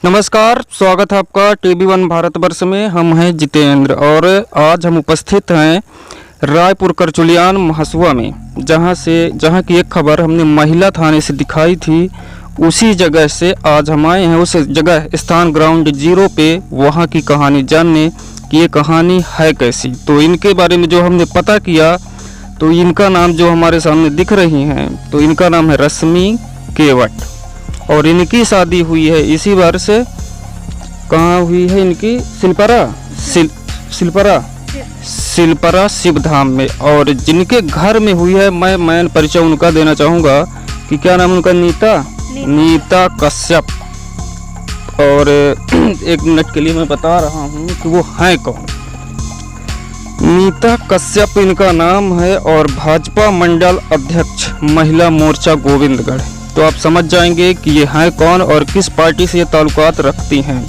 नमस्कार, स्वागत है आपका टीवी1 भारतवर्ष में। हम हैं जितेंद्र और आज हम उपस्थित हैं रायपुर करचुलियान महसुआ में, जहां की एक खबर हमने महिला थाने से दिखाई थी। उसी जगह से आज हम आए हैं उस जगह स्थान ग्राउंड जीरो पे, वहां की कहानी जानने कि ये कहानी है कैसी। तो इनके बारे में जो हमने पता किया तो इनका नाम जो हमारे सामने दिख रही हैं तो इनका नाम है रश्मि केवट और इनकी शादी हुई है इसी वर्ष। कहाँ हुई है इनकी? सिलपरा शिवधाम में। और जिनके घर में हुई है मैं परिचय उनका देना चाहूँगा कि क्या नाम उनका? नीता कश्यप। और एक मिनट के लिए मैं बता रहा हूँ कि वो हैं कौन। नीता कश्यप इनका नाम है और भाजपा मंडल अध्यक्ष महिला मोर्चा गोविंदगढ़। तो आप समझ जाएंगे कि ये हैं कौन और किस पार्टी से ये ताल्लुकात रखती हैं।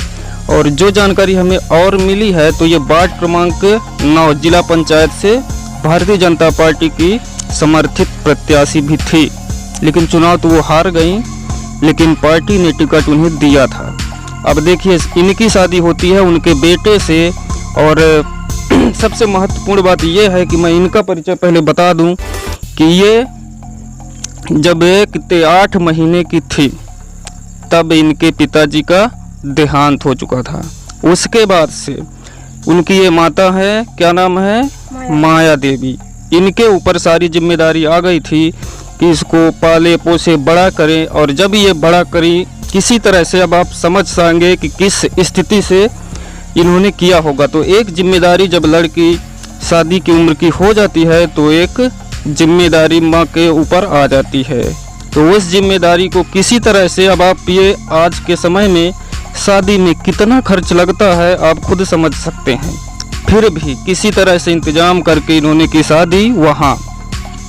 और जो जानकारी हमें और मिली है तो ये वार्ड क्रमांक 9 जिला पंचायत से भारतीय जनता पार्टी की समर्थित प्रत्याशी भी थी, लेकिन चुनाव तो वो हार गई, लेकिन पार्टी ने टिकट उन्हें दिया था। अब देखिए इनकी शादी होती है उनके बेटे से। और सबसे महत्वपूर्ण बात यह है कि मैं इनका परिचय पहले बता दूं कि ये जब 8 महीने की थी तब इनके पिताजी का देहांत हो चुका था। उसके बाद से उनकी ये माता है, क्या नाम है? माया देवी। इनके ऊपर सारी जिम्मेदारी आ गई थी कि इसको पाले पोसे बड़ा करें। और जब ये बड़ा करी किसी तरह से, अब आप समझ सकेंगे कि किस स्थिति से इन्होंने किया होगा। तो एक जिम्मेदारी जब लड़की शादी की उम्र की हो जाती है तो एक जिम्मेदारी माँ के ऊपर आ जाती है। तो उस जिम्मेदारी को किसी तरह से, अब आप ये आज के समय में शादी में कितना खर्च लगता है आप खुद समझ सकते हैं, फिर भी किसी तरह से इंतजाम करके इन्होंने की शादी वहाँ।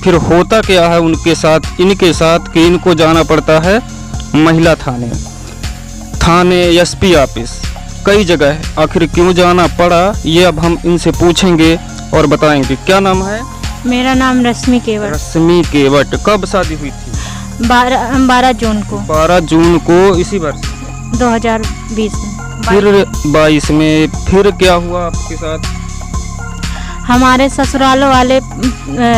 फिर होता क्या है उनके साथ, इनके साथ कि इनको जाना पड़ता है महिला थाने एसपी ऑफिस, कई जगह। आखिर क्यों जाना पड़ा ये अब हम इनसे पूछेंगे और बताएंगे। क्या नाम है? मेरा नाम रश्मि केवट। रश्मि केवट। कब शादी हुई थी? 12 जून को। 12 जून को इसी वर्ष 2020 में। फिर 22 में फिर क्या हुआ आपके साथ? हमारे ससुराल वाले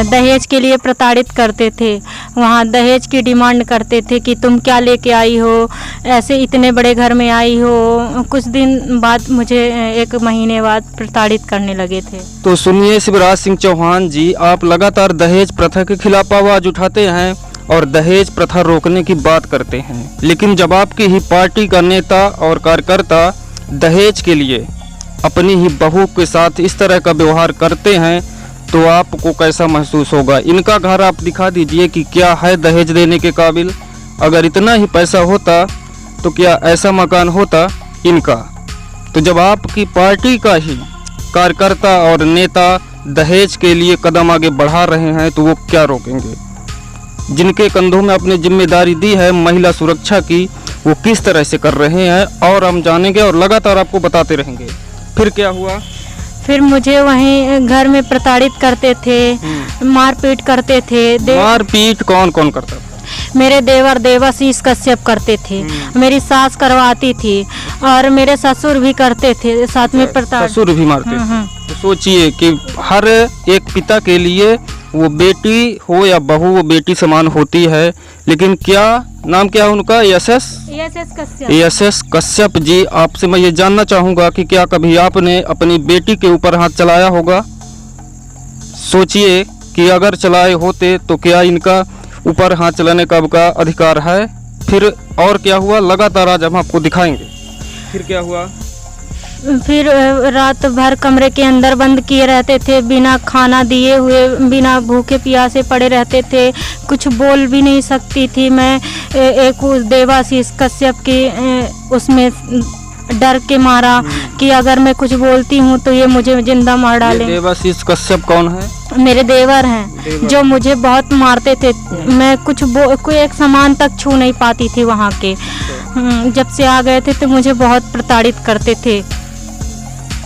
दहेज के लिए प्रताड़ित करते थे। वहाँ दहेज की डिमांड करते थे कि तुम क्या लेके आई हो, ऐसे इतने बड़े घर में आई हो। कुछ दिन बाद मुझे 1 महीने बाद प्रताड़ित करने लगे थे। तो सुनिए शिवराज सिंह चौहान जी, आप लगातार दहेज प्रथा के खिलाफ आवाज उठाते हैं और दहेज प्रथा रोकने की बात करते हैं, लेकिन जब आपकी ही पार्टी का नेता और कार्यकर्ता दहेज के लिए अपनी ही बहू के साथ इस तरह का व्यवहार करते हैं तो आपको कैसा महसूस होगा? इनका घर आप दिखा दीजिए कि क्या है दहेज देने के काबिल। अगर इतना ही पैसा होता तो क्या ऐसा मकान होता इनका? तो जब आपकी पार्टी का ही कार्यकर्ता और नेता दहेज के लिए कदम आगे बढ़ा रहे हैं तो वो क्या रोकेंगे? जिनके कंधों में अपनी जिम्मेदारी दी है महिला सुरक्षा की, वो किस तरह से कर रहे हैं और हम जानेंगे और लगातार आपको बताते रहेंगे। फिर क्या हुआ? फिर मुझे वहीं घर में प्रताड़ित करते थे, मारपीट करते थे। मारपीट कौन कौन करता था? मेरे देवर देवाशीष कश्यप करते थे, मेरी सास करवाती थी और मेरे ससुर भी करते थे साथ में प्रताड़ित। ससुर भी मारते थे। तो सोचिए कि हर एक पिता के लिए वो बेटी हो या बहू, वो बेटी समान होती है। लेकिन क्या नाम क्या है उनका? एस कश्यप जी, आपसे मैं ये जानना चाहूँगा कि क्या कभी आपने अपनी बेटी के ऊपर हाथ चलाया होगा? सोचिए कि अगर चलाए होते तो क्या इनका ऊपर हाथ चलाने का आपका अधिकार है? फिर और क्या हुआ लगातार आज हम आपको दिखाएंगे। फिर क्या हुआ? फिर रात भर कमरे के अंदर बंद किए रहते थे, बिना खाना दिए हुए, बिना भूखे प्यासे पड़े रहते थे। कुछ बोल भी नहीं सकती थी मैं। एक देवाशीष कश्यप की उसमें डर के मारा कि अगर मैं कुछ बोलती हूँ तो ये मुझे जिंदा मार डालें। देवाशीष कश्यप कौन है? मेरे देवर हैं जो मुझे बहुत मारते थे। मैं कोई एक सामान तक छू नहीं पाती थी वहाँ के। जब से आ गए थे तो मुझे बहुत प्रताड़ित करते थे।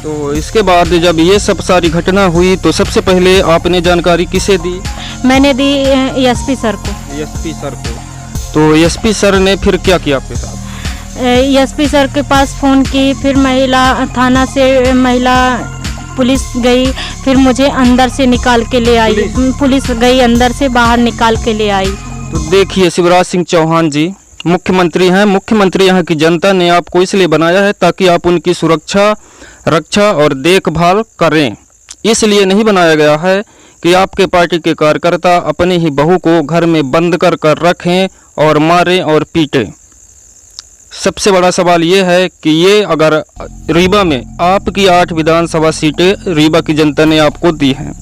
तो इसके बाद जब ये सब सारी घटना हुई तो सबसे पहले आपने जानकारी किसे दी? मैंने दी एसपी सर को। एसपी सर को। तो एसपी सर ने फिर क्या किया आपके साथ? एसपी सर के पास फ़ोन की, फिर महिला थाना से महिला पुलिस गई, फिर मुझे अंदर से निकाल के ले आई, पुलिस गई अंदर से बाहर निकाल के ले आई। तो देखिए शिवराज सिंह चौहान जी मुख्यमंत्री हैं, मुख्यमंत्री यहाँ की जनता ने आपको इसलिए बनाया है ताकि आप उनकी सुरक्षा, रक्षा और देखभाल करें। इसलिए नहीं बनाया गया है कि आपके पार्टी के कार्यकर्ता अपने ही बहू को घर में बंद कर रखें और मारें और पीटें। सबसे बड़ा सवाल ये है कि ये अगर रीवा में आपकी 8 विधानसभा सीटें रीवा की जनता ने आपको दी हैं,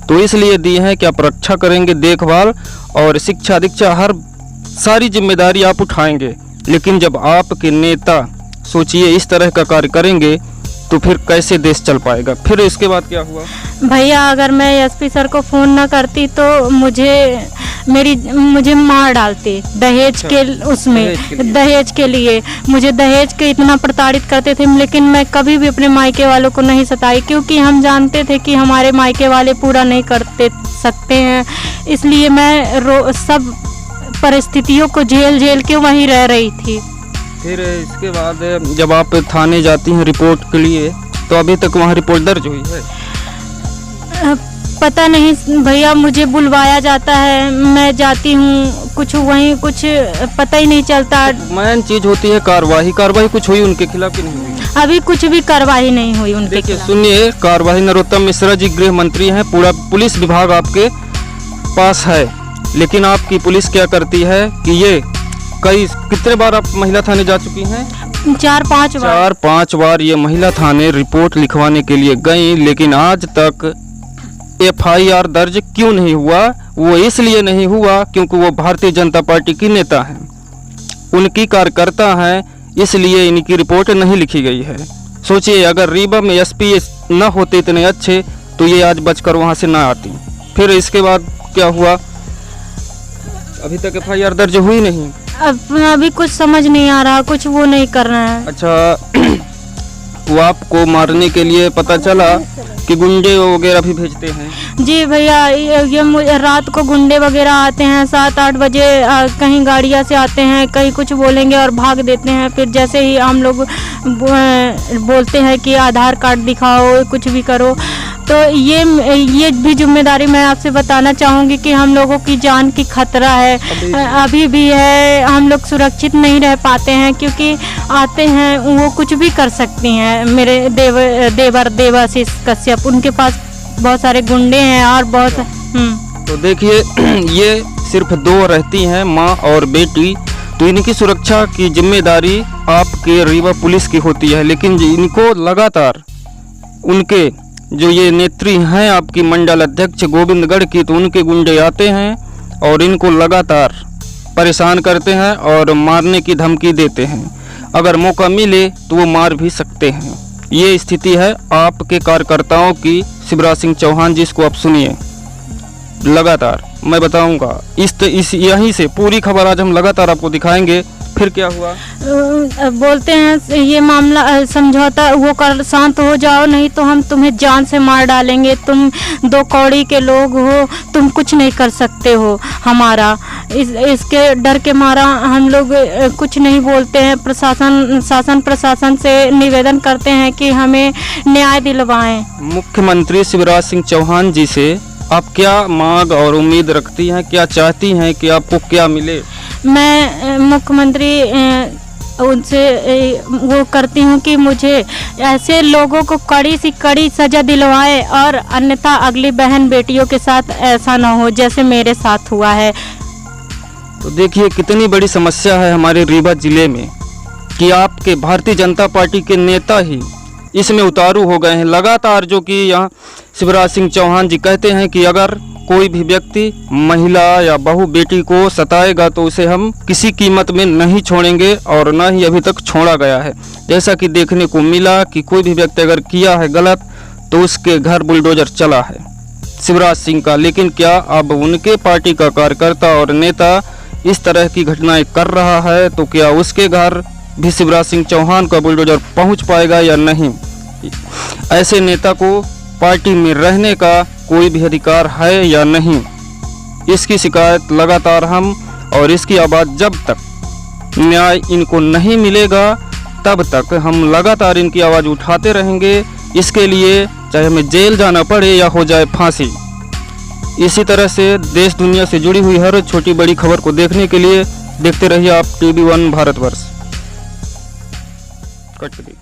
तो इसलिए दी हैं कि आप रक्षा करेंगे, देखभाल और शिक्षा दीक्षा हर सारी जिम्मेदारी आप उठाएंगे। लेकिन जब आपके नेता सोचिए इस तरह का कार्य करेंगे तो फिर कैसे देश चल पाएगा। फिर इसके बाद क्या हुआ? भैया अगर मैं एसपी सर को फ़ोन ना करती तो मुझे मार डालते दहेज के उसमें, दहेज के लिए मुझे दहेज के इतना प्रताड़ित करते थे। लेकिन मैं कभी भी अपने मायके वालों को नहीं सताई, क्योंकि हम जानते थे कि हमारे मायके वाले पूरा नहीं करते सकते हैं। इसलिए मैं सब परिस्थितियों को झेल के वहीं रह रही थी। फिर इसके बाद जब आप थाने जाती हैं रिपोर्ट के लिए, तो अभी तक वहाँ रिपोर्ट दर्ज हुई है? पता नहीं भैया, मुझे बुलवाया जाता है, मैं जाती हूँ, कुछ पता ही नहीं चलता। मेन चीज होती है कार्रवाई कुछ हुई उनके खिलाफ की नहीं हुई? अभी कुछ भी कार्रवाई नहीं हुई उनके खिलाफ। सुनिए, कार्रवाई नरोत्तम मिश्रा जी गृह मंत्री हैं, पूरा पुलिस विभाग आपके पास है, लेकिन आपकी पुलिस क्या करती है कि ये कितने बार आप महिला थाने जा चुकी हैं? 4-5 बार ये महिला थाने रिपोर्ट लिखवाने के लिए गई, लेकिन आज तक FIR दर्ज क्यों नहीं हुआ? वो इसलिए नहीं हुआ क्योंकि वो भारतीय जनता पार्टी की नेता हैं, उनकी कार्यकर्ता हैं, इसलिए इनकी रिपोर्ट नहीं लिखी गई है। सोचिए अगर रीवा में SP न होते इतने अच्छे तो ये आज बचकर वहाँ से ना आती। फिर इसके बाद क्या हुआ? अभी तक FIR दर्ज हुई नहीं। अभी कुछ समझ नहीं आ रहा, कुछ वो नहीं कर रहे हैं। अच्छा वो आपको मारने के लिए पता चला कि गुंडे वगैरह भी भेजते हैं? जी भैया, ये रात को गुंडे वगैरह आते हैं 7-8 बजे, कहीं गाड़ियाँ से आते हैं, कहीं कुछ बोलेंगे और भाग देते हैं। फिर जैसे ही हम लोग बोलते हैं कि आधार कार्ड दिखाओ, कुछ भी करो, तो ये भी जिम्मेदारी मैं आपसे बताना चाहूँगी कि हम लोगों की जान की खतरा है, अभी भी है। हम लोग सुरक्षित नहीं रह पाते हैं क्योंकि आते हैं, वो कुछ भी कर सकती हैं। मेरे देवर देवाशीष कश्यप, उनके पास बहुत सारे गुंडे हैं और बहुत। तो देखिए ये सिर्फ 2 रहती हैं, माँ और बेटी, तो इनकी सुरक्षा की जिम्मेदारी आपके रीवा पुलिस की होती है। लेकिन इनको लगातार उनके जो ये नेत्री हैं आपकी मंडल अध्यक्ष गोविंदगढ़ की, तो उनके गुंडे आते हैं और इनको लगातार परेशान करते हैं और मारने की धमकी देते हैं। अगर मौका मिले तो वो मार भी सकते हैं। ये स्थिति है आपके कार्यकर्ताओं की। शिवराज सिंह चौहान जी, इसको आप सुनिए, लगातार मैं बताऊंगा इस यहीं से पूरी खबर आज हम लगातार आपको दिखाएंगे। फिर क्या हुआ? बोलते हैं ये मामला समझौता वो कर, शांत हो जाओ, नहीं तो हम तुम्हें जान से मार डालेंगे। तुम 2 कौड़ी के लोग हो, तुम कुछ नहीं कर सकते हो हमारा। इसके डर के मारा हम लोग कुछ नहीं बोलते हैं। शासन प्रशासन से निवेदन करते हैं कि हमें न्याय दिलवाएं। मुख्यमंत्री शिवराज सिंह चौहान जी से आप क्या मांग और उम्मीद रखती हैं, क्या चाहती हैं कि आपको क्या मिले? मैं मुख्यमंत्री उनसे वो करती हूँ कि मुझे ऐसे लोगों को कड़ी से कड़ी सज़ा दिलवाए और अन्यथा अगली बहन बेटियों के साथ ऐसा ना हो जैसे मेरे साथ हुआ है। तो देखिए कितनी बड़ी समस्या है हमारे रीवा जिले में कि आपके भारतीय जनता पार्टी के नेता ही इसमें उतारू हो गए हैं लगातार। जो कि यहाँ शिवराज सिंह चौहान जी कहते हैं कि अगर कोई भी व्यक्ति महिला या बहू बेटी को सताएगा तो उसे हम किसी कीमत में नहीं छोड़ेंगे और न ही अभी तक छोड़ा गया है। जैसा कि देखने को मिला कि कोई भी व्यक्ति अगर किया है गलत तो उसके घर बुलडोजर चला है शिवराज सिंह का। लेकिन क्या अब उनके पार्टी का कार्यकर्ता और नेता इस तरह की घटनाएं कर रहा है तो क्या उसके घर भी शिवराज सिंह चौहान का बुलडोजर पहुंच पाएगा या नहीं? ऐसे नेता को पार्टी में रहने का कोई भी अधिकार है या नहीं? इसकी शिकायत लगातार हम और इसकी आवाज़ जब तक न्याय इनको नहीं मिलेगा तब तक हम लगातार इनकी आवाज़ उठाते रहेंगे। इसके लिए चाहे हमें जेल जाना पड़े या हो जाए फांसी। इसी तरह से देश दुनिया से जुड़ी हुई हर छोटी बड़ी खबर को देखने के लिए देखते रहिए आप TV1 भारतवर्ष। कट दी।